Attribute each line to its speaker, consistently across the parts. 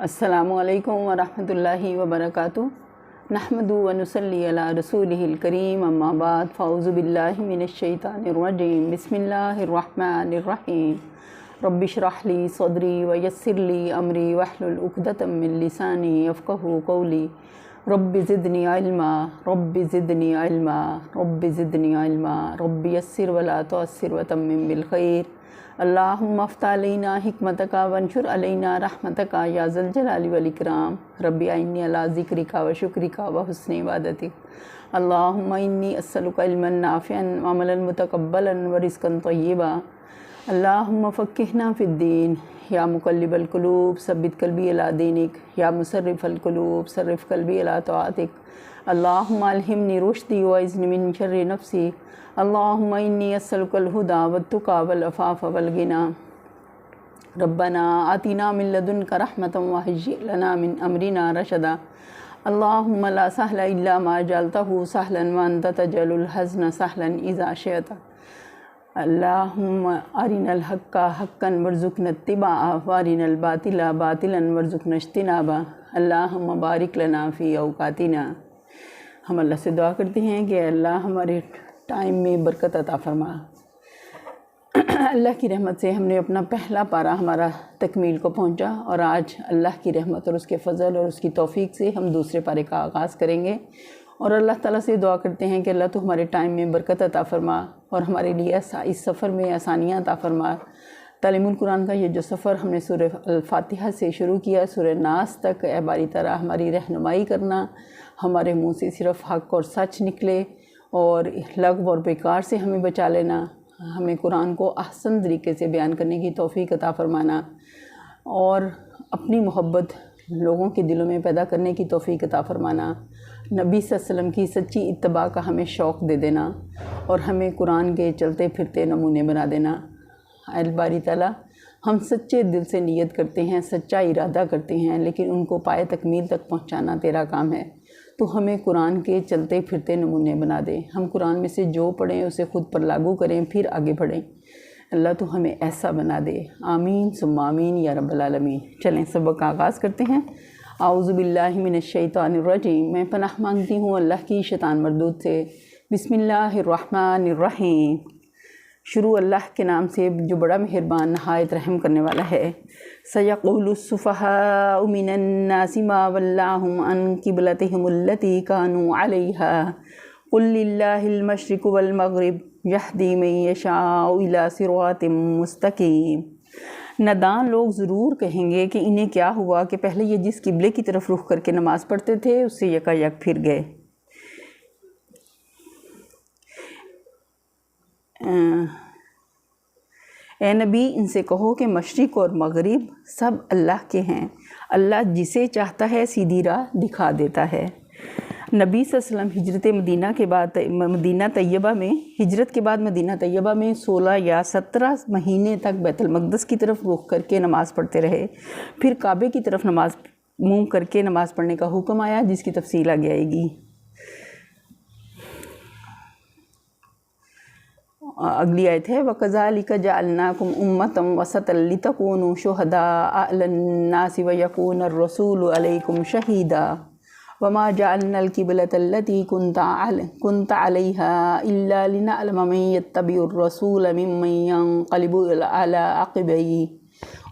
Speaker 1: السلام علیکم ورحمۃ اللہ وبرکاتہ۔ نحمد و نصلی علی رسولہ الکریم، اما بعد، فاعوذ باللہ من الشیطان الرجیم، بسم اللہ الرحمن الرحیم۔ رب اشرح لی صدری ویسر لی امری واحلل عقدۃ من لسانی یفقہوا قولی۔ رب زدنی علما، رب زدنی علما، رب زدنی علما، رب یسر ولا تعسر وتمم بالخیر۔ اللہم افتح علینا حکمتک وانشر علینا رحمتک یا ذا الجلال والاکرام۔ رب اعنی علی ذکرک و شکرک و حسن عبادتک۔ اللہم انی اسألک علما نافعا وعملا متقبلا ورزقا طیبا۔ اللہم فقہنا فی الدین، یا مقلب القلوب ثبت قلبی علی دینک، یا مصرف القلوب صرف قلبی علی طاعتک۔ اللہم الہمنی رشدی واعذنی من شر نفسی۔ اللہم انی اسألک الہدی والتقی والعفاف والغنی۔ ربنا آتنا من لدنک رحمۃ وہیئ لنا من امرنا رشدا۔ اللہم لا سہل الا ما جعلتہ سہلا وانت تجعل الحزن سہلا اذا شئت۔ اللہم ارنا الحق حقا وارزقنا اتباعہ وارنا الباطل باطلا وارزقنا اجتنابہ۔ اللہم بارک لنا فی اوقاتنا۔ ہم اللہ سے دعا کرتے ہیں کہ اللہ ہمارے ٹائم میں برکت عطا فرما۔ اللہ کی رحمت سے ہم نے اپنا پہلا پارہ ہمارا تکمیل کو پہنچا، اور آج اللہ کی رحمت اور اس کے فضل اور اس کی توفیق سے ہم دوسرے پارے کا آغاز کریں گے، اور اللہ تعالیٰ سے دعا کرتے ہیں کہ اللہ تو ہمارے ٹائم میں برکت عطا فرما اور ہمارے لیے اس سفر میں آسانیاں عطا فرما۔ تعلیم القرآن کا یہ جو سفر ہم نے سورہ الفاتحہ سے شروع کیا سورہ ناس تک، اے باری تعالیٰ ہماری رہنمائی کرنا، ہمارے منہ سے صرف حق اور سچ نکلے اور لغو اور بیکار سے ہمیں بچا لینا، ہمیں قرآن کو احسن طریقے سے بیان کرنے کی توفیق عطا فرمانا، اور اپنی محبت لوگوں کے دلوں میں پیدا کرنے کی توفیق عطا فرمانا، نبی صلی اللہ علیہ وسلم کی سچی اتباع کا ہمیں شوق دے دینا، اور ہمیں قرآن کے چلتے پھرتے نمونے بنا دینا۔ اے باری تعالیٰ، ہم سچے دل سے نیت کرتے ہیں، سچا ارادہ کرتے ہیں، لیکن ان کو پائے تکمیل تک پہنچانا تیرا کام ہے، تو ہمیں قرآن کے چلتے پھرتے نمونے بنا دے۔ ہم قرآن میں سے جو پڑھیں اسے خود پر لاگو کریں، پھر آگے بڑھیں۔ اللہ تو ہمیں ایسا بنا دے، آمین ثم آمین یا رب العالمین۔ چلیں سبق کا آغاز کرتے ہیں۔ اعوذ باللہ من الشیطان الرجیم، میں پناہ مانگتی ہوں اللہ کی شیطان مردود سے۔ بسم اللہ الرحمن الرحیم۔ شروع اللہ کے نام سے جو بڑا مہربان نہایت رحم کرنے والا ہے۔ سیقول السفہاء من الناس ما ولاہم عن قبلتہم التی کانوا علیہا قل للہ المشرق والمغرب یہدی من یشاء الی صراط مستقیم۔ نادان لوگ ضرور کہیں گے کہ انہیں کیا ہوا کہ پہلے یہ جس قبلے کی طرف رخ کر کے نماز پڑھتے تھے اس سے یکا یک پھر گئے۔ اے نبی، ان سے کہو کہ مشرق اور مغرب سب اللہ کے ہیں، اللہ جسے چاہتا ہے سیدھی راہ دکھا دیتا ہے۔ نبی صلی اللہ علیہ وسلم ہجرت کے بعد مدینہ طیبہ میں 16 یا 17 مہینے تک بیت المقدس کی طرف رخ کر کے نماز پڑھتے رہے۔ پھر کعبے کی طرف منہ کر کے نماز پڑھنے کا حکم آیا، جس کی تفصیل آگے آئے گی۔ اگلی آیت ہے وَكَذَلِكَ جَعَلْنَاكُمْ أُمَّةً وَسَطًا لِتَكُونُوا شُهَدَاءَ عَلَى النَّاسِ وَيَكُونَ الرَّسُولُ عَلَيْكُمْ شَهِيدًا وَمَا جَعَلْنَا الْقِبْلَةَ الَّتِي كُنْتَ عَلَيْهَا إِلَّا لِنَعْلَمَ مَن يَتَّبِعُ الرَّسُولَ مِمَّن يَنقَلِبُ عَلَى عَقِبَيْهِ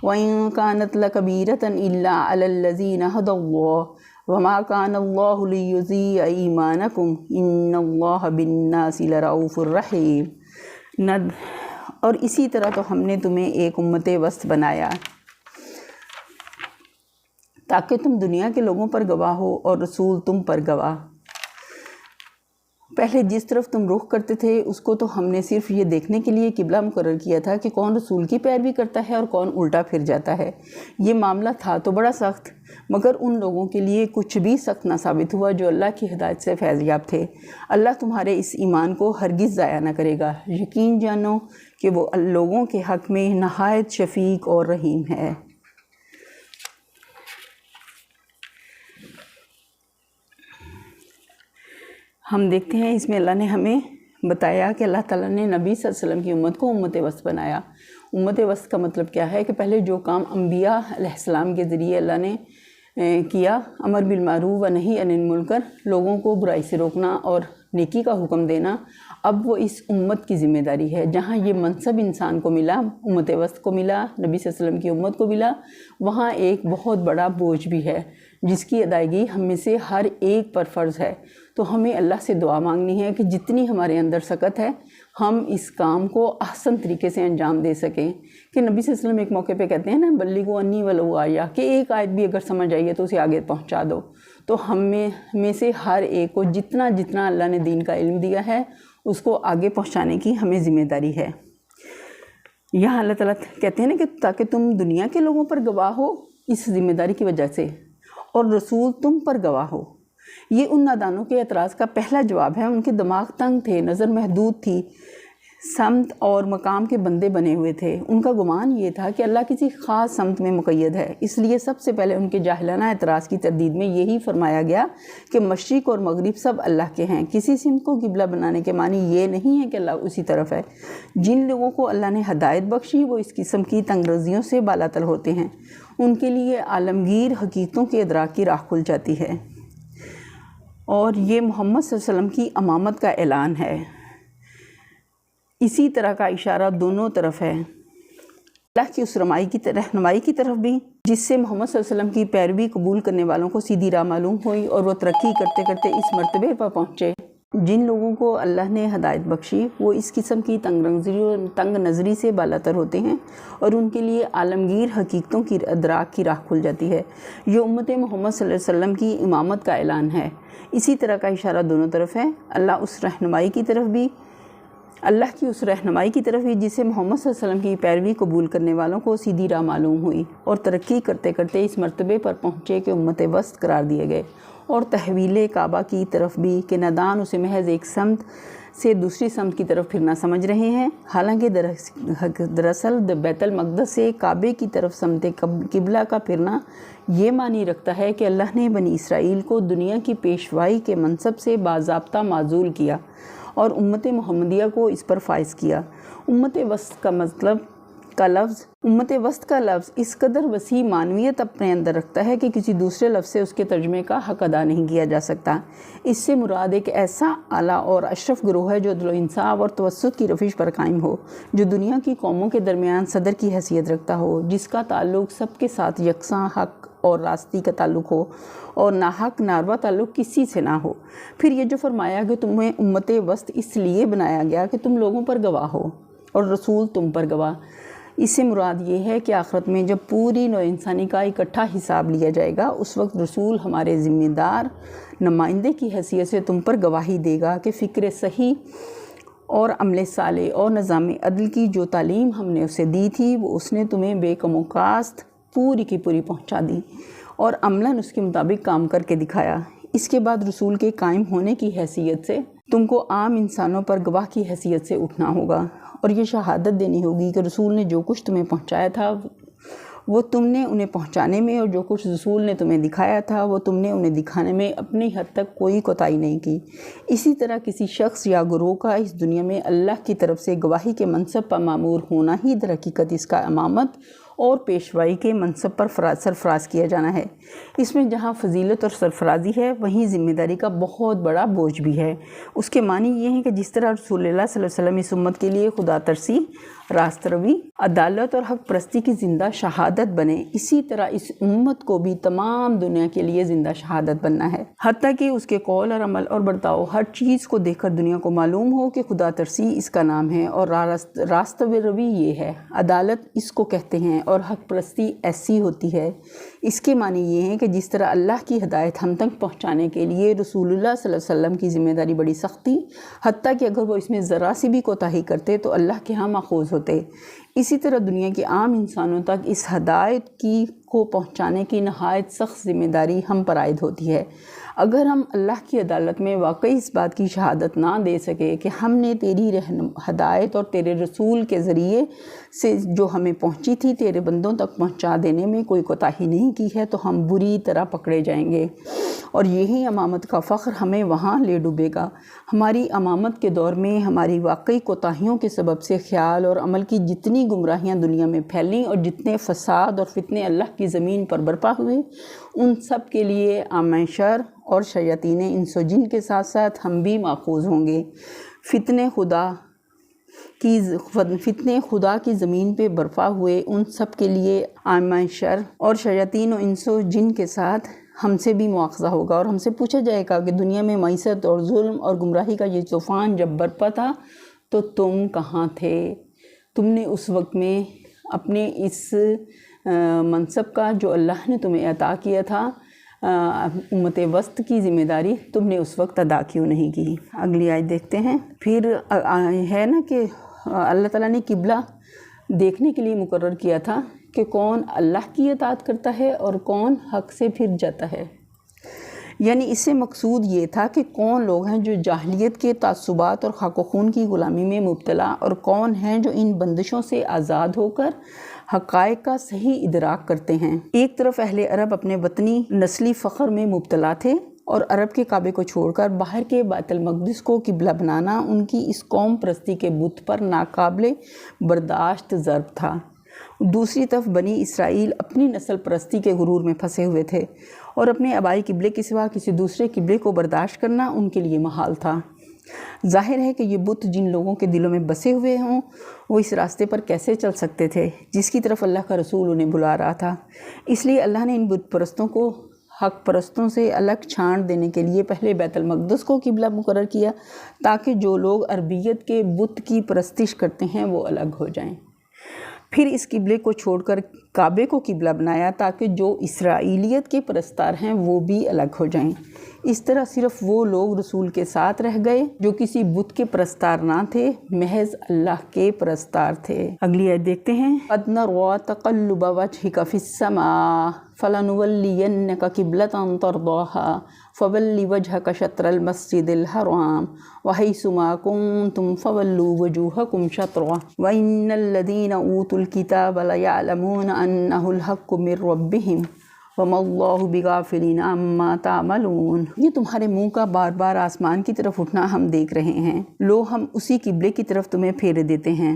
Speaker 1: وَإِن كَانَتْ لَكَبِيرَةً إِلَّا عَلَى الَّذِينَ هَدَى اللَّهُ وَمَا كَانَ اللَّهُ لِيُضِيعَ إِيمَانَكُمْ إِنَّ اللَّهَ بِالنَّاسِ لَرَءُوفٌ رَحِيمٌ۔ اور اسی طرح تو ہم نے تمہیں ایک امت وسط بنایا تاکہ تم دنیا کے لوگوں پر گواہ ہو اور رسول تم پر گواہ۔ پہلے جس طرف تم رخ کرتے تھے اس کو تو ہم نے صرف یہ دیکھنے کے لیے قبلہ مقرر کیا تھا کہ کون رسول کی پیروی کرتا ہے اور کون الٹا پھر جاتا ہے۔ یہ معاملہ تھا تو بڑا سخت، مگر ان لوگوں کے لیے کچھ بھی سخت نہ ثابت ہوا جو اللہ کی ہدایت سے فیض یاب تھے۔ اللہ تمہارے اس ایمان کو ہرگز ضائع نہ کرے گا۔ یقین جانو کہ وہ لوگوں کے حق میں نہایت شفیق اور رحیم ہے۔ ہم دیکھتے ہیں اس میں اللہ نے ہمیں بتایا کہ اللہ تعالیٰ نے نبی صلی اللہ علیہ وسلم کی امت کو امت وسط بنایا، امت وسط کا مطلب کیا ہے کہ پہلے جو کام انبیاء علیہ السلام کے ذریعے اللہ نے کیا، امر بالمعروف و نہی عن المنکر، لوگوں کو برائی سے روکنا اور نیکی کا حکم دینا، اب وہ اس امت کی ذمہ داری ہے۔ جہاں یہ منصب انسان کو ملا، امت وسط کو ملا، نبی صلی اللہ علیہ وسلم کی امت کو ملا، وہاں ایک بہت بڑا بوجھ بھی ہے جس کی ادائیگی ہم میں سے ہر ایک پر فرض ہے۔ تو ہمیں اللہ سے دعا مانگنی ہے کہ جتنی ہمارے اندر سکت ہے ہم اس کام کو احسن طریقے سے انجام دے سکیں۔ کہ نبی صلی اللہ علیہ وسلم ایک موقع پہ کہتے ہیں نا، بلغوا انی ولو آیہ، کہ ایک آیت بھی اگر سمجھ آئیے تو اسے آگے پہنچا دو۔ تو ہم میں سے ہر ایک کو جتنا اللہ نے دین کا علم دیا ہے اس کو آگے پہنچانے کی ہمیں ذمہ داری ہے۔ یہاں اللہ تعالیٰ کہتے ہیں نا کہ تاکہ تم دنیا کے لوگوں پر گواہ ہو اس ذمہ داری کی وجہ سے، اور رسول تم پر گواہ ہو۔ یہ ان نادانوں کے اعتراض کا پہلا جواب ہے۔ ان کے دماغ تنگ تھے، نظر محدود تھی، سمت اور مقام کے بندے بنے ہوئے تھے۔ ان کا گمان یہ تھا کہ اللہ کسی خاص سمت میں مقید ہے، اس لیے سب سے پہلے ان کے جاہلانہ اعتراض کی تردید میں یہی فرمایا گیا کہ مشرق اور مغرب سب اللہ کے ہیں۔ کسی سمت کو قبلہ بنانے کے معنی یہ نہیں ہے کہ اللہ اسی طرف ہے۔ جن لوگوں کو اللہ نے ہدایت بخشی وہ اس قسم کی تنگ رزیوں سے بالاتر ہوتے ہیں، ان کے لیے عالمگیر حقیقتوں کے ادراک کی راہ کھل جاتی ہے، اور یہ محمد صلی اللہ علیہ وسلم کی امامت کا اعلان ہے۔ اسی طرح کا اشارہ دونوں طرف ہے، اللہ کی اس رہنمائی کی طرف بھی جس سے محمد صلی اللہ علیہ وسلم کی پیروی قبول کرنے والوں کو سیدھی راہ معلوم ہوئی اور وہ ترقی کرتے کرتے اس مرتبے پر پہنچے۔ جن لوگوں کو اللہ نے ہدایت بخشی وہ اس قسم کی تنگ نظری سے بالاتر ہوتے ہیں، اور ان کے لیے عالمگیر حقیقتوں کی ادراک کی راہ کھل جاتی ہے۔ یہ امت محمد صلی اللہ علیہ وسلم کی امامت کا اعلان ہے۔ اسی طرح کا اشارہ دونوں طرف ہے، اللہ کی اس رہنمائی کی طرف بھی جس سے محمد صلی اللہ علیہ وسلم کی پیروی قبول کرنے والوں کو سیدھی راہ معلوم ہوئی اور ترقی کرتے کرتے اس مرتبے پر پہنچے کہ امت وسط قرار دیے گئے، اور تحویل کعبہ کی طرف بھی کہ نادان اسے محض ایک سمت سے دوسری سمت کی طرف پھرنا سمجھ رہے ہیں، حالانکہ دراصل بیت المقدس سے کعبے کی طرف سمت قبلہ کا پھرنا یہ معنی رکھتا ہے کہ اللہ نے بنی اسرائیل کو دنیا کی پیشوائی کے منصب سے باضابطہ معزول کیا اور امت محمدیہ کو اس پر فائز کیا۔ امت وسط کا لفظ اس قدر وسیع معنویت اپنے اندر رکھتا ہے کہ کسی دوسرے لفظ سے اس کے ترجمے کا حق ادا نہیں کیا جا سکتا۔ اس سے مراد ایک ایسا اعلیٰ اور اشرف گروہ ہے جو عدل و انصاف اور توسط کی روش پر قائم ہو، جو دنیا کی قوموں کے درمیان صدر کی حیثیت رکھتا ہو، جس کا تعلق سب کے ساتھ یکساں حق اور راستی کا تعلق ہو اور ناحق ناروا تعلق کسی سے نہ ہو۔ پھر یہ جو فرمایا کہ تمہیں امت وسط اس لیے بنایا گیا کہ تم لوگوں پر گواہ ہو اور رسول تم پر گواہ، اس سے مراد یہ ہے کہ آخرت میں جب پوری نوع انسانی کا اکٹھا حساب لیا جائے گا اس وقت رسول ہمارے ذمہ دار نمائندے کی حیثیت سے تم پر گواہی دے گا کہ فکر صحیح اور عمل صالح اور نظام عدل کی جو تعلیم ہم نے اسے دی تھی وہ اس نے تمہیں بے کم و کاست پوری کی پوری پہنچا دی اور عملاً اس کے مطابق کام کر کے دکھایا۔ اس کے بعد رسول کے قائم ہونے کی حیثیت سے تم کو عام انسانوں پر گواہ کی حیثیت سے اٹھنا ہوگا اور یہ شہادت دینی ہوگی کہ رسول نے جو کچھ تمہیں پہنچایا تھا وہ تم نے انہیں پہنچانے میں، اور جو کچھ رسول نے تمہیں دکھایا تھا وہ تم نے انہیں دکھانے میں اپنی حد تک کوئی کوتاہی نہیں کی۔ اسی طرح کسی شخص یا گروہ کا اس دنیا میں اللہ کی طرف سے گواہی کے منصب پر مامور ہونا ہی در حقیقت اس کا امامت اور پیشوائی کے منصب پر سرفراز کیا جانا ہے۔ اس میں جہاں فضیلت اور سرفرازی ہے وہیں ذمہ داری کا بہت بڑا بوجھ بھی ہے۔ اس کے معنی یہ ہیں کہ جس طرح رسول اللہ صلی اللہ علیہ وسلم اس امت کے لیے خدا ترسی، راست روی، عدالت اور حق پرستی کی زندہ شہادت بنے، اسی طرح اس امت کو بھی تمام دنیا کے لیے زندہ شہادت بننا ہے، حتیٰ کہ اس کے قول اور عمل اور برتاؤ ہر چیز کو دیکھ کر دنیا کو معلوم ہو کہ خدا ترسی اس کا نام ہے اور راست روی یہ ہے، عدالت اس کو کہتے ہیں اور حق پرستی ایسی ہوتی ہے۔ اس کے معنی یہ ہیں کہ جس طرح اللہ کی ہدایت ہم تک پہنچانے کے لیے رسول اللہ صلی اللہ علیہ وسلم کی ذمہ داری بڑی سختی، حتیٰ کہ اگر وہ اس میں ذرا سی بھی کوتاہی کرتے تو اللہ کے ہاں ماخوذ ہوتے، اسی طرح دنیا کے عام انسانوں تک اس ہدایت کو پہنچانے کی نہایت سخت ذمہ داری ہم پر عائد ہوتی ہے۔ اگر ہم اللہ کی عدالت میں واقعی اس بات کی شہادت نہ دے سکے کہ ہم نے تیری ہدایت اور تیرے رسول کے ذریعے سے جو ہمیں پہنچی تھی تیرے بندوں تک پہنچا دینے میں کوئی کوتاہی نہیں کی ہے تو ہم بری طرح پکڑے جائیں گے اور یہی امامت کا فخر ہمیں وہاں لے ڈوبے گا۔ ہماری امامت کے دور میں ہماری واقعی کوتاہیوں کے سبب سے خیال اور عمل کی جتنی گمراہیاں دنیا میں پھیلیں اور جتنے فساد اور فتنے اللہ کی زمین پر برپا ہوئے، ان سب کے لیے عامہ شر اور شیاطین انس و جن کے ساتھ ساتھ ہم بھی ماخوذ ہوں گے۔ فتنے خدا کی زمین پہ برپا ہوئے ان سب کے لیے عامہ شر اور شیاطین و انس و جن کے ساتھ ہم سے بھی مواخذہ ہوگا، اور ہم سے پوچھا جائے گا کہ دنیا میں معیشت اور ظلم اور گمراہی کا یہ طوفان جب برپا تھا تو تم کہاں تھے؟ تم نے اس وقت میں اپنے اس منصب کا جو اللہ نے تمہیں عطا کیا تھا، امت وسط کی ذمہ داری، تم نے اس وقت ادا کیوں نہیں کی؟ اگلی آیت دیکھتے ہیں۔ پھر ہے نا کہ اللہ تعالیٰ نے قبلہ دیکھنے کے لیے مقرر کیا تھا کہ کون اللہ کی اطاعت کرتا ہے اور کون حق سے پھر جاتا ہے۔ یعنی اس سے مقصود یہ تھا کہ کون لوگ ہیں جو جاہلیت کے تعصبات اور خاک و خون کی غلامی میں مبتلا، اور کون ہیں جو ان بندشوں سے آزاد ہو کر حقائق کا صحیح ادراک کرتے ہیں۔ ایک طرف اہل عرب اپنے وطنی نسلی فخر میں مبتلا تھے، اور عرب کے کعبے کو چھوڑ کر باہر کے بیت المقدس کو قبلہ بنانا ان کی اس قوم پرستی کے بت پر ناقابل برداشت ضرب تھا۔ دوسری طرف بنی اسرائیل اپنی نسل پرستی کے غرور میں پھنسے ہوئے تھے، اور اپنے آبائی قبلے کے سوا کسی دوسرے قبلے کو برداشت کرنا ان کے لیے محال تھا۔ ظاہر ہے کہ یہ بت جن لوگوں کے دلوں میں بسے ہوئے ہوں، وہ اس راستے پر کیسے چل سکتے تھے جس کی طرف اللہ کا رسول انہیں بلا رہا تھا؟ اس لیے اللہ نے ان بت پرستوں کو حق پرستوں سے الگ چھانٹ دینے کے لیے پہلے بیت المقدس کو قبلہ مقرر کیا، تاکہ جو لوگ عربیت کے بت کی پرستش کرتے ہیں وہ الگ ہو جائیں۔ پھر اس قبلے کو چھوڑ کر کعبے کو قبلہ بنایا تاکہ جو اسرائیلیت کے پرستار ہیں وہ بھی الگ ہو جائیں۔ اس طرح صرف وہ لوگ رسول کے ساتھ رہ گئے جو کسی بت کے پرستار نہ تھے، محض اللہ کے پرستار تھے۔ اگلی آیت دیکھتے ہیں۔ قَدْ نَرَىٰ تَقَلُّبَ وَجْهِكَ فِي السَّمَاءِ فَلَنُوَلِّيَنَّكَ قِبْلَةً تَرْضَاهَا فَوَلِّ وَجْهَكَ شَطْرَ الْمَسْجِدِ الْحَرَامِ وَحَيْثُ مَا كُنتُمْ فَوَلُّوا وُجُوهَكُمْ شَطْرَهُ وَإِنَّ الَّذِينَ أُوتُوا الْكِتَابَ لَيَعْلَمُونَ أَنَّهُ الْحَقُّ مِنْ رَبِّهِمْ وَمَا اللَّهُ بِغَافِلٍ عَمَّا تَعْمَلُونَ۔ یہ تمہارے منہ کا بار بار آسمان کی طرف اٹھنا ہم دیکھ رہے ہیں۔ لو ہم اسی قبلے کی طرف تمہیں پھیر دیتے ہیں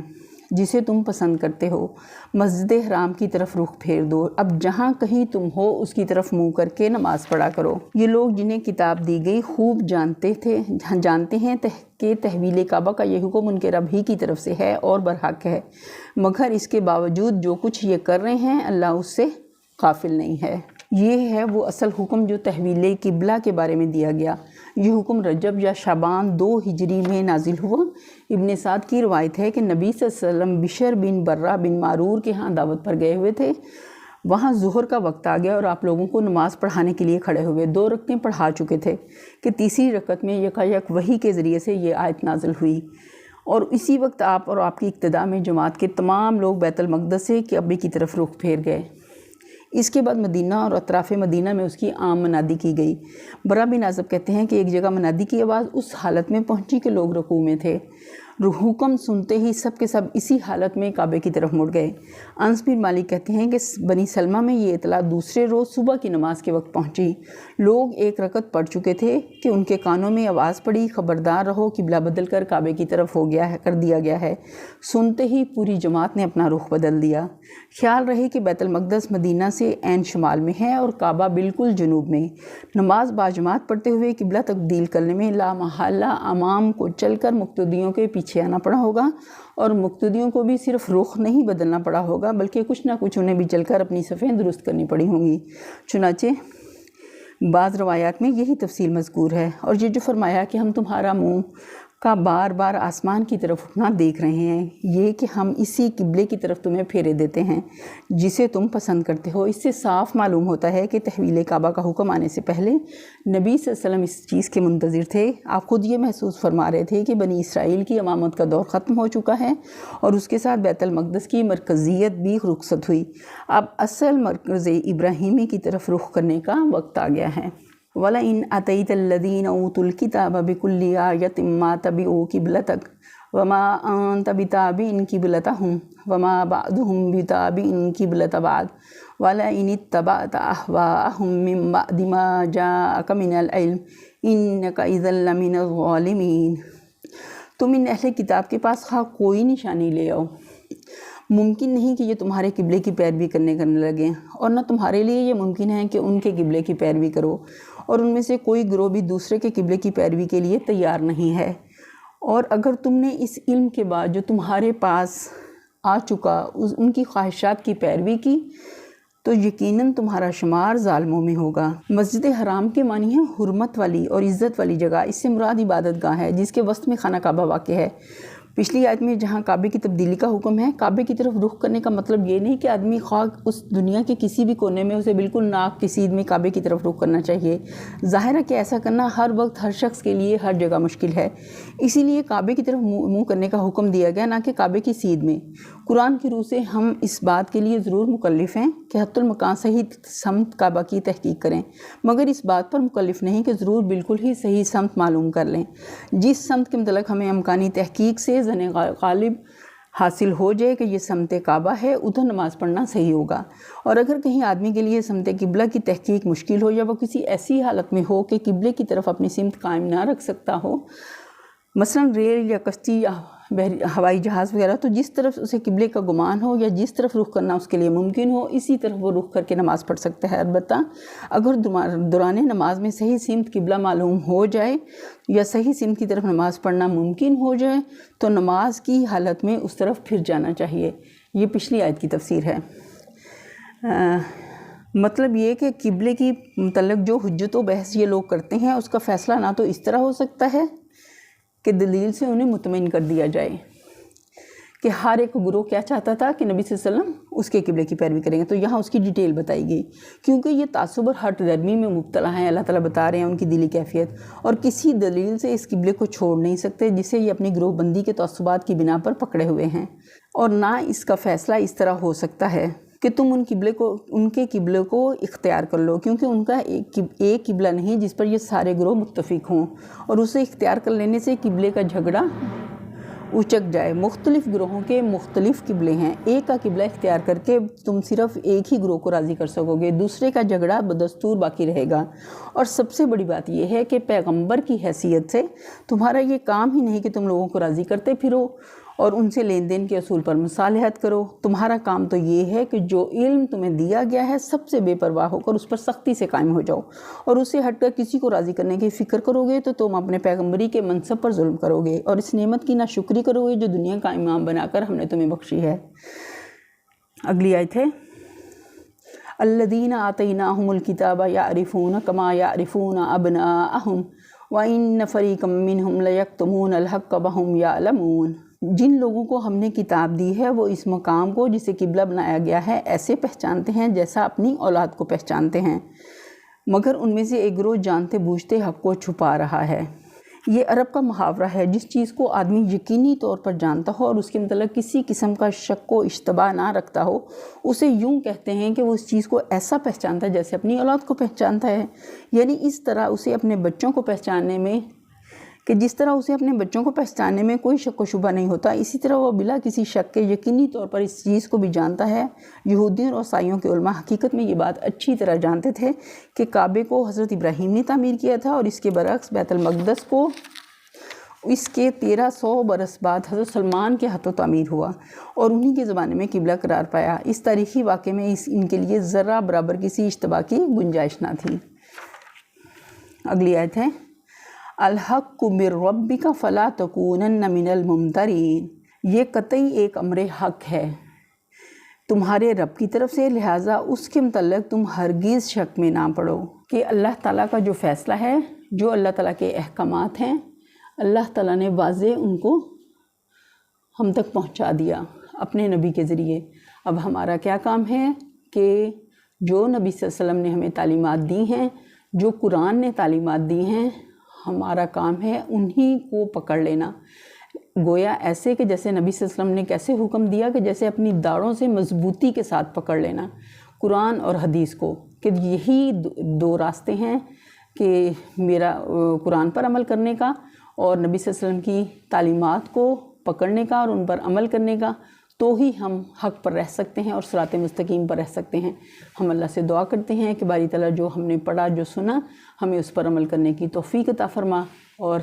Speaker 1: جسے تم پسند کرتے ہو، مسجد حرام کی طرف رخ پھیر دو، اب جہاں کہیں تم ہو اس کی طرف منہ کر کے نماز پڑھا کرو۔ یہ لوگ جنہیں کتاب دی گئی خوب جانتے ہیں کہ تحویل کعبہ کا یہ حکم ان کے رب ہی کی طرف سے ہے اور برحق ہے، مگر اس کے باوجود جو کچھ یہ کر رہے ہیں اللہ اس سے غافل نہیں ہے۔ یہ ہے وہ اصل حکم جو تحویل قبلہ کے بارے میں دیا گیا۔ یہ حکم رجب یا شعبان 2 ہجری میں نازل ہوا۔ ابن سعد کی روایت ہے کہ نبی صلی اللہ علیہ وسلم بشر بن برہ بن معرور کے ہاں دعوت پر گئے ہوئے تھے۔ وہاں ظہر کا وقت آ گیا اور آپ لوگوں کو نماز پڑھانے کے لیے کھڑے ہوئے، 2 رکعتیں پڑھا چکے تھے کہ تیسری رکعت میں یکایک وحی کے ذریعے سے یہ آیت نازل ہوئی، اور اسی وقت آپ اور آپ کی اقتداء میں جماعت کے تمام لوگ بیت المقدس سے کعبے کی طرف رخ پھیر گئے۔ اس کے بعد مدینہ اور اطراف مدینہ میں اس کی عام منادی کی گئی۔ برا بن عازب کہتے ہیں کہ ایک جگہ منادی کی آواز اس حالت میں پہنچی کہ لوگ رکوع میں تھے۔ حکم سنتے ہی سب کے سب اسی حالت میں کعبے کی طرف مڑ گئے۔ انس بن مالک کہتے ہیں کہ بنی سلمہ میں یہ اطلاع دوسرے روز صبح کی نماز کے وقت پہنچی۔ لوگ 1 رکعت پڑھ چکے تھے کہ ان کے کانوں میں آواز پڑی، خبردار رہو، قبلہ بدل کر کعبے کی طرف کر دیا گیا ہے۔ سنتے ہی پوری جماعت نے اپنا رخ بدل دیا۔ خیال رہے کہ بیت المقدس مدینہ سے عین شمال میں ہے اور کعبہ بالکل جنوب میں۔ نماز باجماعت پڑھتے ہوئے قبلہ تبدیل کرنے میں لا محالہ امام کو چل کر مقتدیوں کے پیچھے آنا پڑا ہوگا، اور مقتدیوں کو بھی صرف رخ نہیں بدلنا پڑا ہوگا بلکہ کچھ نہ کچھ انہیں بھی چل کر اپنی صفیں درست کرنی پڑی ہوں گی۔ چنانچہ بعض روایات میں یہی تفصیل مذکور ہے۔ اور یہ جو فرمایا کہ ہم تمہارا منہ کا بار بار آسمان کی طرف اٹھنا دیکھ رہے ہیں، یہ کہ ہم اسی قبلے کی طرف تمہیں پھیرے دیتے ہیں جسے تم پسند کرتے ہو، اس سے صاف معلوم ہوتا ہے کہ تحویل کعبہ کا حکم آنے سے پہلے نبی صلی اللہ علیہ وسلم اس چیز کے منتظر تھے۔ آپ خود یہ محسوس فرما رہے تھے کہ بنی اسرائیل کی امامت کا دور ختم ہو چکا ہے اور اس کے ساتھ بیت المقدس کی مرکزیت بھی رخصت ہوئی۔ اب اصل مرکز ابراہیمی کی طرف رخ کرنے کا وقت آ گیا ہے۔ وَلَئِنْ أَتَيْتَ الَّذِينَ أُوتُوا الْكِتَابَ بِكُلِّ آيَةٍ مَا تَبِعُوا قِبْلَتَكَ وَمَا أَنْتَ بِتَابِعٍ قِبْلَتَهُمْ وَمَا بَعْضُهُمْ بِتَابِعٍ قِبْلَةَ بَعْضٍ وَلَئِنِ اتَّبَعْتَ أَهْوَاءَهُم مِّن بَعْدِ مَا جَاءَكَ مِنَ الْعِلْمِ إِنَّكَ إِذًا لَّمِنَ الظَّالِمِينَ۔ تم ان اہل کتاب کے پاس خواہ کوئی نشانی لے آؤ، ممکن نہیں کہ یہ تمہارے قبلے کی پیروی کرنے لگیں، اور نہ تمہارے لیے یہ ممکن ہے کہ ان کے قبلے کی پیروی کرو، اور ان میں سے کوئی گروہ بھی دوسرے کے قبلے کی پیروی کے لیے تیار نہیں ہے۔ اور اگر تم نے اس علم کے بعد جو تمہارے پاس آ چکا ان کی خواہشات کی پیروی کی تو یقیناً تمہارا شمار ظالموں میں ہوگا۔ مسجد حرام کے معنی ہے حرمت والی اور عزت والی جگہ، اس سے مراد عبادت گاہ ہے جس کے وسط میں خانہ کعبہ واقع ہے۔ پچھلی آیت میں جہاں کعبے کی تبدیلی کا حکم ہے، کعبے کی طرف رخ کرنے کا مطلب یہ نہیں کہ آدمی خواہ اس دنیا کے کسی بھی کونے میں اسے بالکل ناک کی سیدھ میں کعبے کی طرف رخ کرنا چاہیے۔ ظاہر ہے کہ ایسا کرنا ہر وقت ہر شخص کے لیے ہر جگہ مشکل ہے، اسی لیے کعبے کی طرف منہ کرنے کا حکم دیا گیا، نہ کہ کعبے کی سیدھ میں۔ قرآن کی روح سے ہم اس بات کے لیے ضرور مکلف ہیں کہ حتی المکان صحیح سمت کعبہ کی تحقیق کریں، مگر اس بات پر مکلف نہیں کہ ضرور بالکل ہی صحیح سمت معلوم کر لیں۔ جس سمت کے متعلق ہمیں امکانی تحقیق سے ظن غالب حاصل ہو جائے کہ یہ سمت کعبہ ہے، ادھر نماز پڑھنا صحیح ہوگا۔ اور اگر کہیں آدمی کے لیے سمت قبلہ کی تحقیق مشکل ہو یا وہ کسی ایسی حالت میں ہو کہ قبلے کی طرف اپنی سمت قائم نہ رکھ سکتا ہو، مثلاً ریل یا کشتی یا ہوائی جہاز وغیرہ، تو جس طرف اسے قبلے کا گمان ہو یا جس طرف رخ کرنا اس کے لیے ممکن ہو، اسی طرف وہ رخ کر کے نماز پڑھ سکتا ہے۔ البتہ اگر دوران نماز میں صحیح سمت قبلہ معلوم ہو جائے یا صحیح سمت کی طرف نماز پڑھنا ممکن ہو جائے تو نماز کی حالت میں اس طرف پھر جانا چاہیے۔ یہ پچھلی آیت کی تفسیر ہے۔ مطلب یہ کہ قبلے کی متعلق جو حجت و بحث یہ لوگ کرتے ہیں، اس کا فیصلہ نہ تو اس طرح ہو سکتا ہے کہ دلیل سے انہیں مطمئن کر دیا جائے کہ ہر ایک گروہ کیا چاہتا تھا کہ نبی صلی اللہ علیہ وسلم اس کے قبلے کی پیروی کریں گے، تو یہاں اس کی ڈیٹیل بتائی گئی، کیونکہ یہ تعصب اور ہٹ درمی میں مبتلا ہیں۔ اللہ تعالیٰ بتا رہے ہیں ان کی دلی کیفیت، اور کسی دلیل سے اس قبلے کو چھوڑ نہیں سکتے جسے یہ اپنی گروہ بندی کے تعصبات کی بنا پر پکڑے ہوئے ہیں، اور نہ اس کا فیصلہ اس طرح ہو سکتا ہے کہ تم ان کے قبلے کو اختیار کر لو، کیونکہ ان کا ایک قبلہ نہیں جس پر یہ سارے گروہ متفق ہوں، اور اسے اختیار کر لینے سے قبلے کا جھگڑا اچک جائے۔ مختلف گروہوں کے مختلف قبلے ہیں، ایک کا قبلہ اختیار کر کے تم صرف ایک ہی گروہ کو راضی کر سکو گے، دوسرے کا جھگڑا بدستور باقی رہے گا۔ اور سب سے بڑی بات یہ ہے کہ پیغمبر کی حیثیت سے تمہارا یہ کام ہی نہیں کہ تم لوگوں کو راضی کرتے پھرو اور ان سے لین دین کے اصول پر مصالحت کرو۔ تمہارا کام تو یہ ہے کہ جو علم تمہیں دیا گیا ہے سب سے بے پرواہ ہو کر اس پر سختی سے قائم ہو جاؤ، اور اسے ہٹ کر کسی کو راضی کرنے کی فکر کرو گے تو تم اپنے پیغمبری کے منصب پر ظلم کرو گے اور اس نعمت کی ناشکری کرو گے جو دنیا کا امام بنا کر ہم نے تمہیں بخشی ہے۔ اگلی آیت ہے الذین آتیناہم الکتاب یعرفون کما یعرفون ابناءہم وَإِنَّ فَرِيقًا مِّنْهُمْ لَيَكْتُمُونَ الْحَقَّ وَهُمْ يَعْلَمُونَ۔ جن لوگوں کو ہم نے کتاب دی ہے وہ اس مقام کو جسے قبلہ بنایا گیا ہے ایسے پہچانتے ہیں جیسا اپنی اولاد کو پہچانتے ہیں، مگر ان میں سے ایک گروہ جانتے بوجھتے حق کو چھپا رہا ہے۔ یہ عرب کا محاورہ ہے، جس چیز کو آدمی یقینی طور پر جانتا ہو اور اس کے متعلق کسی قسم کا شک و اشتباہ نہ رکھتا ہو، اسے یوں کہتے ہیں کہ وہ اس چیز کو ایسا پہچانتا ہے جیسے اپنی اولاد کو پہچانتا ہے، یعنی اس طرح اسے اپنے بچوں کو پہچاننے میں جس طرح اسے اپنے بچوں کو پہچاننے میں کوئی شک و شبہ نہیں ہوتا، اسی طرح وہ بلا کسی شک کے یقینی طور پر اس چیز کو بھی جانتا ہے۔ یہودیوں اور عیسائیوں کے علماء حقیقت میں یہ بات اچھی طرح جانتے تھے کہ کعبے کو حضرت ابراہیم نے تعمیر کیا تھا، اور اس کے برعکس بیت المقدس کو اس کے 1300 برس بعد حضرت سلمان کے ہاتھوں تعمیر ہوا اور انہی کے زمانے میں قبلہ قرار پایا۔ اس تاریخی واقعے میں ان کے لیے ذرہ برابر کسی اشتباہ کی گنجائش نہ تھی۔ اگلی آیت ہے الحق من ربک فلا تکونن من الممترین۔ یہ قطعی ایک امر حق ہے تمہارے رب کی طرف سے، لہٰذا اس کے متعلق تم ہرگز شک میں نہ پڑو کہ اللہ تعالیٰ کا جو فیصلہ ہے، جو اللہ تعالیٰ کے احکامات ہیں، اللہ تعالیٰ نے واضح ان کو ہم تک پہنچا دیا اپنے نبی کے ذریعے۔ اب ہمارا کیا کام ہے کہ جو نبی صلی اللہ علیہ وسلم نے ہمیں تعلیمات دی ہیں، جو قرآن نے تعلیمات دی ہیں، ہمارا کام ہے انہی کو پکڑ لینا، گویا ایسے کہ جیسے نبی صلی اللہ علیہ وسلم نے کیسے حکم دیا کہ جیسے اپنی داڑھوں سے مضبوطی کے ساتھ پکڑ لینا قرآن اور حدیث کو، کہ یہی دو راستے ہیں کہ میرا قرآن پر عمل کرنے کا اور نبی صلی اللہ علیہ وسلم کی تعلیمات کو پکڑنے کا اور ان پر عمل کرنے کا۔ تو ہی ہم حق پر رہ سکتے ہیں اور صراط مستقیم پر رہ سکتے ہیں۔ ہم اللہ سے دعا کرتے ہیں کہ باری تعالیٰ جو ہم نے پڑھا، جو سنا، ہمیں اس پر عمل کرنے کی توفیق عطا فرما اور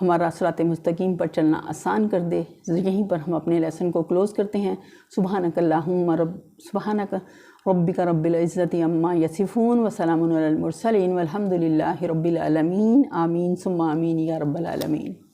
Speaker 1: ہمارا صراط مستقیم پر چلنا آسان کر دے۔ یہیں پر ہم اپنے لیسن کو کلوز کرتے ہیں۔ سبحانک ربک رب العزت عما یصفون وسلام علی المرسلین والحمد للہ رب العالمین، آمین ثم آمین یا رب العالمین۔